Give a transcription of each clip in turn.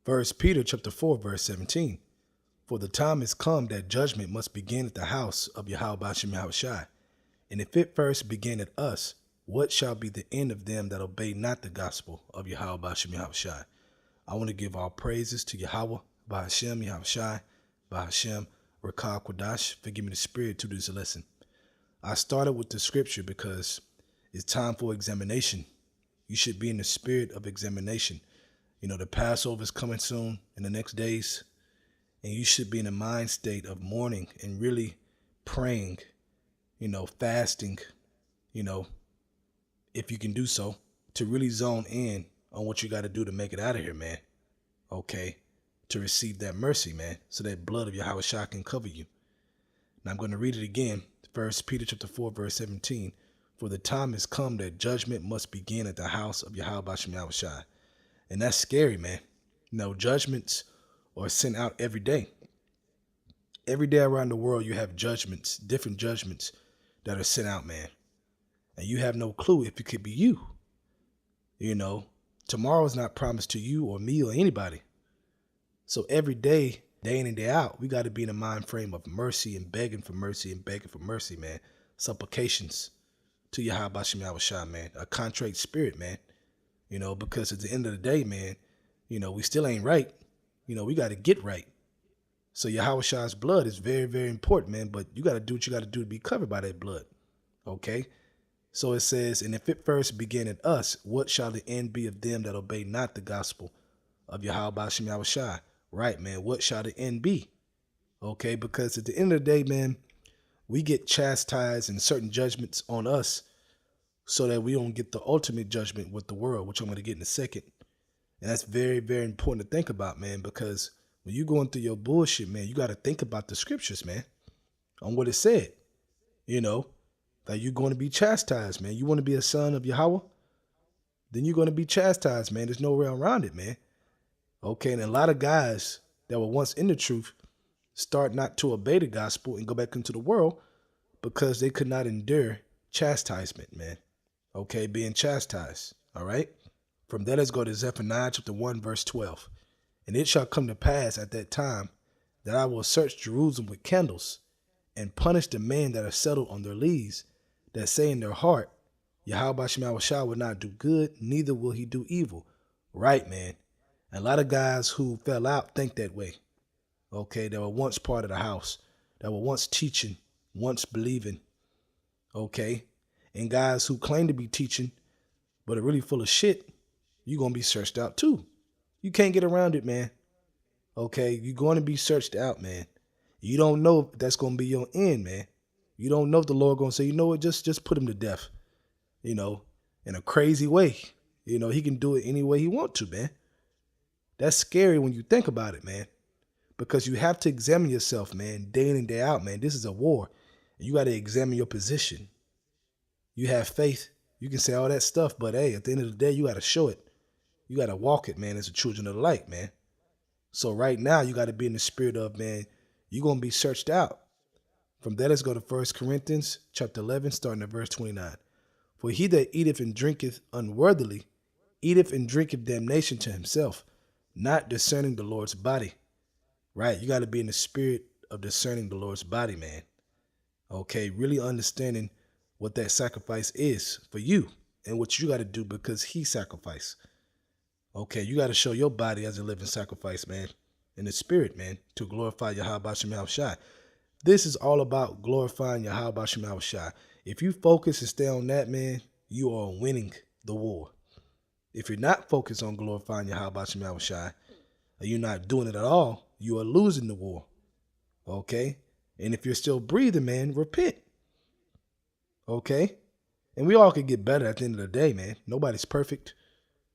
First Peter chapter 4, verse 17. For the time is come that judgment must begin at the house of Yahweh Bashem Yahushai. And if it first begin at us, what shall be the end of them that obey not the gospel of Yahweh Bashem Yahushai? I want to give all praises to Yahweh, Bahashem Yahushai, Bahashem Rakah Quadash, for giving me the spirit to do this lesson. I started with the scripture because it's time for examination. You should be in the spirit of examination. You know, the Passover is coming soon in the next days, and you should be in a mind state of mourning and really praying, fasting, if you can do so, to really zone in on what you got to do to make it out of here, man. Okay, to receive that mercy, man, so that blood of Yahweh Shah can cover you. Now I'm going to read it again. First Peter chapter 4, verse 17. For the time has come that judgment must begin at the house of Yahweh Bashem Yahushai. And that's scary, man. Judgments are sent out every day. Every day around the world, you have judgments, different judgments that are sent out, man. And you have no clue if it could be you. Tomorrow is not promised to you or me or anybody. So every day, day in and day out, we got to be in a mind frame of mercy and begging for mercy and begging for mercy, man. Supplications to Yahweh Bashem Yahushai, man. A contrite spirit, man. Because at the end of the day, man, we still ain't right. We got to get right. So Yahweh Shah's blood is very, very important, man. But you got to do what you got to do to be covered by that blood. Okay? So it says, and if it first begin at us, what shall the end be of them that obey not the gospel of Yahweh Bashem Yahushai? Right, man. What shall the end be? Okay? Because at the end of the day, man, we get chastised and certain judgments on us so that we don't get the ultimate judgment with the world, which I'm going to get in a second. And that's very, very important to think about, man, because when you're going through your bullshit, man, you got to think about the scriptures, man, on what it said, that you're going to be chastised, man. You want to be a son of Yahweh? Then you're going to be chastised, man. There's no way around it, man. Okay, and a lot of guys that were once in the truth start not to obey the gospel and go back into the world because they could not endure chastisement, man. Okay, being chastised, all right? From there, let's go to Zephaniah chapter 1, verse 12. And it shall come to pass at that time that I will search Jerusalem with candles and punish the men that are settled on their lees, that say in their heart, Yahweh Bashem Yahushai will not do good, neither will he do evil. Right, man. And a lot of guys who fell out think that way. Okay, they were once part of the house, that were once teaching, once believing. Okay, and guys who claim to be teaching, but are really full of shit, you're going to be searched out too. You can't get around it, man. Okay, you're going to be searched out, man. You don't know if that's going to be your end, man. You don't know if the Lord going to say, you know what, just put him to death, in a crazy way. He can do it any way he wants to, man. That's scary when you think about it, man, because you have to examine yourself, man, day in and day out, man. This is a war. You got to examine your position. You have faith. You can say all that stuff, but hey, at the end of the day, you got to show it. You got to walk it, man, as the children of the light, man. So right now, you got to be in the spirit of, man, you're going to be searched out. From that, let's go to 1 Corinthians chapter 11, starting at verse 29. For he that eateth and drinketh unworthily, eateth and drinketh damnation to himself, not discerning the Lord's body. Right? You got to be in the spirit of discerning the Lord's body, man. Okay, really understanding what that sacrifice is for you and what you got to do because he sacrificed. Okay, you got to show your body as a living sacrifice, man, in the spirit, man, to glorify Yahweh Bashem Yahushai. This is all about glorifying Yahweh Bashem Yahushai. If you focus and stay on that, man, you are winning the war. If you're not focused on glorifying Yahweh Bashem Yahushai, and you're not doing it at all, you are losing the war. Okay? And if you're still breathing, man, repent. Okay? And we all could get better at the end of the day, man. Nobody's perfect.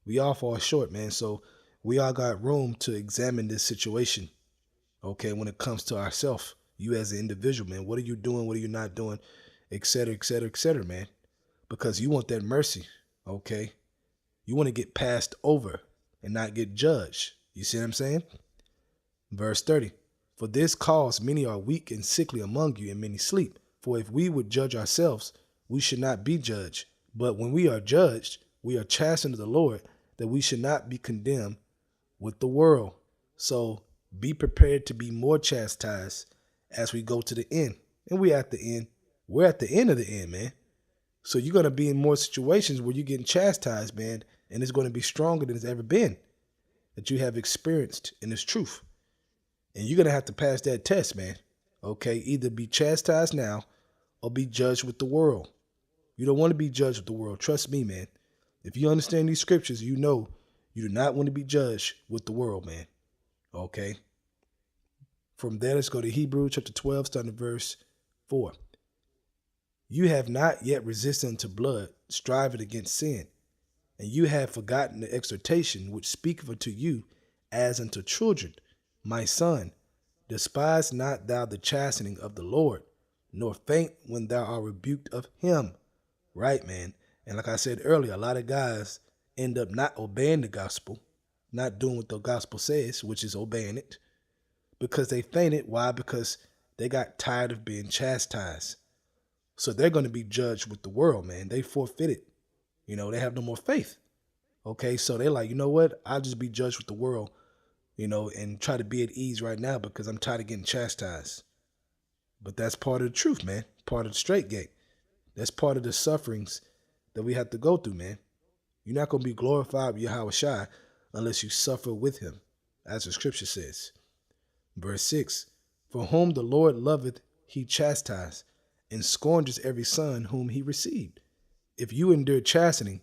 We all fall short, man. So we all got room to examine this situation. Okay? When it comes to ourselves, you as an individual, man. What are you doing? What are you not doing? Et cetera, et cetera, et cetera, man. Because you want that mercy. Okay? You want to get passed over and not get judged. You see what I'm saying? Verse 30. For this cause many are weak and sickly among you, and many sleep. For if we would judge ourselves, we should not be judged. But when we are judged, we are chastened of the Lord, that we should not be condemned with the world. So be prepared to be more chastised as we go to the end. And we're at the end. We're at the end of the end, man. So you're going to be in more situations where you're getting chastised, man, and it's going to be stronger than it's ever been that you have experienced in this truth. And you're going to have to pass that test, man. Okay, either be chastised now or be judged with the world. You don't want to be judged with the world. Trust me, man. If you understand these scriptures, you know you do not want to be judged with the world, man. Okay. From there, let's go to Hebrews chapter 12, starting at verse 4. You have not yet resisted unto blood, striving against sin, and you have forgotten the exhortation which speaketh unto you as unto children. My son, despise not thou the chastening of the Lord, nor faint when thou art rebuked of him. Right, man. And like I said earlier, a lot of guys end up not obeying the gospel, not doing what the gospel says, which is obeying it, because they fainted. Why? Because they got tired of being chastised. So they're going to be judged with the world, man. They forfeited. They have no more faith. Okay, so they're like, you know what? I'll just be judged with the world, and try to be at ease right now because I'm tired of getting chastised. But that's part of the truth, man. Part of the straight gate. That's part of the sufferings that we have to go through, man. You're not going to be glorified with Yahweh Shai unless you suffer with him, as the scripture says. Verse 6, for whom the Lord loveth, he chastised, and scourges every son whom he received. If you endure chastening,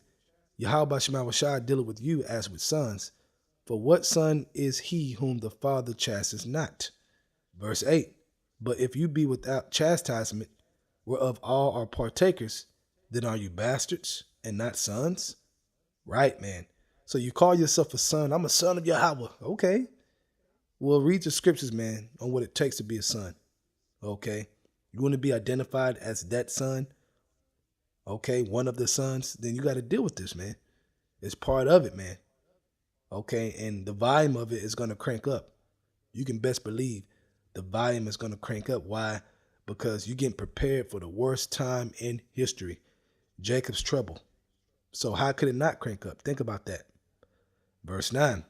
Yahweh Shai dealeth with you as with sons. For what son is he whom the Father chastens not? Verse 8, but if you be without chastisement, whereof all are partakers, then are you bastards and not sons? Right, man. So you call yourself a son. I'm a son of Yahweh. Okay. Well, read the scriptures, man, on what it takes to be a son. Okay. You want to be identified as that son? Okay, one of the sons, then you got to deal with this, man. It's part of it, man. Okay, and the volume of it is going to crank up. You can best believe the volume is going to crank up. Why? Because you're getting prepared for the worst time in history, Jacob's trouble. So how could it not crank up? Think about that. Verse 9,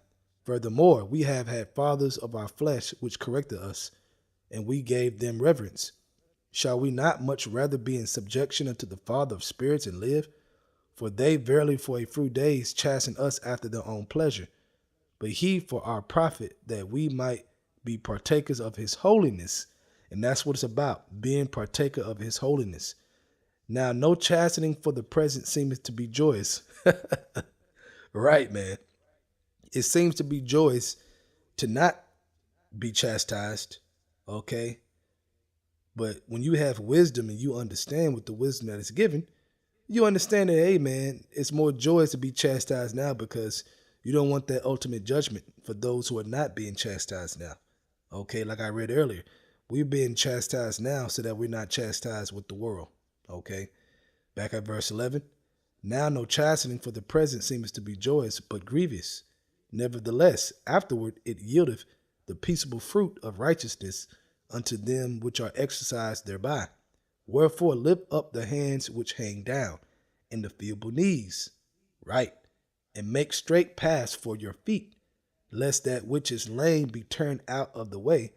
furthermore, we have had fathers of our flesh which corrected us, and we gave them reverence. Shall we not much rather be in subjection unto the Father of spirits and live? For they verily for a few days chasten us after their own pleasure, but he for our profit, that we might be partakers of his holiness. And that's what it's about, being partaker of his holiness. Now, no chastening for the present seemeth to be joyous. Right, man. It seems to be joyous to not be chastised, okay? But when you have wisdom and you understand with the wisdom that is given, you understand that, hey, man, it's more joyous to be chastised now because you don't want that ultimate judgment for those who are not being chastised now. Okay, like I read earlier, we're being chastised now so that we're not chastised with the world. Okay, back at verse 11. Now no chastening for the present seems to be joyous, but grievous. Nevertheless, afterward it yieldeth the peaceable fruit of righteousness unto them which are exercised thereby. Wherefore lift up the hands which hang down, and the feeble knees, right, and make straight paths for your feet, lest that which is lame be turned out of the way,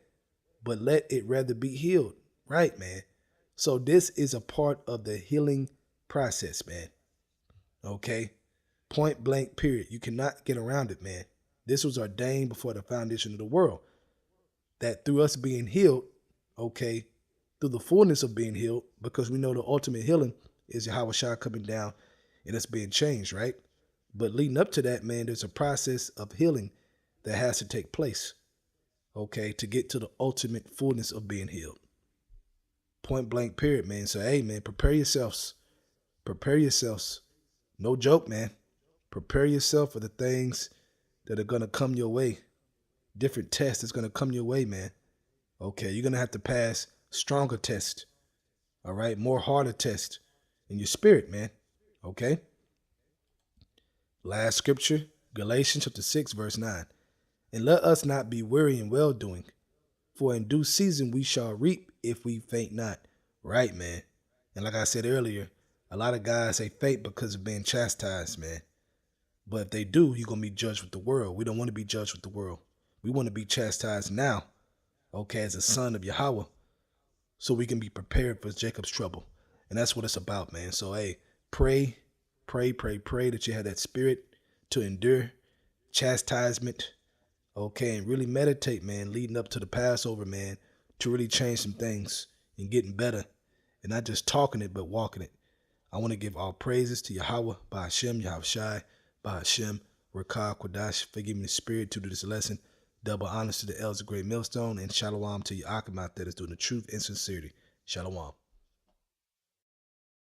but let it rather be healed. Right, man. So this is a part of the healing process, man. Okay? Point blank, period. You cannot get around it, man. This was ordained before the foundation of the world. That through us being healed, okay, through the fullness of being healed, because we know the ultimate healing is Yahweh Shai coming down and us being changed, right? But leading up to that, man, there's a process of healing that has to take place, okay, to get to the ultimate fullness of being healed. Point blank, period, man. So, hey, man, prepare yourselves. Prepare yourselves. No joke, man. Prepare yourself for the things that are going to come your way. Different tests that's going to come your way, man. Okay, you're going to have to pass stronger tests. All right, more harder tests in your spirit, man. Okay. Last scripture, Galatians chapter 6, verse 9. And let us not be weary in well-doing, for in due season we shall reap if we faint not. Right, man. And like I said earlier, a lot of guys, they faint because of being chastised, man. But if they do, you're going to be judged with the world. We don't want to be judged with the world. We want to be chastised now, okay, as a son of Yahweh, so we can be prepared for Jacob's trouble. And that's what it's about, man. So, hey, pray that you have that spirit to endure chastisement, okay, and really meditate, man, leading up to the Passover, man, to really change some things and getting better, and not just talking it, but walking it. I want to give all praises to Yahweh, by Hashem, Yahushai, by Hashem, Rakah, Quadash, for giving me the spirit to do this lesson. Double honors to the elders of Great Millstone, and shalom to Yaakam out there that's doing the truth and sincerity. Shalom.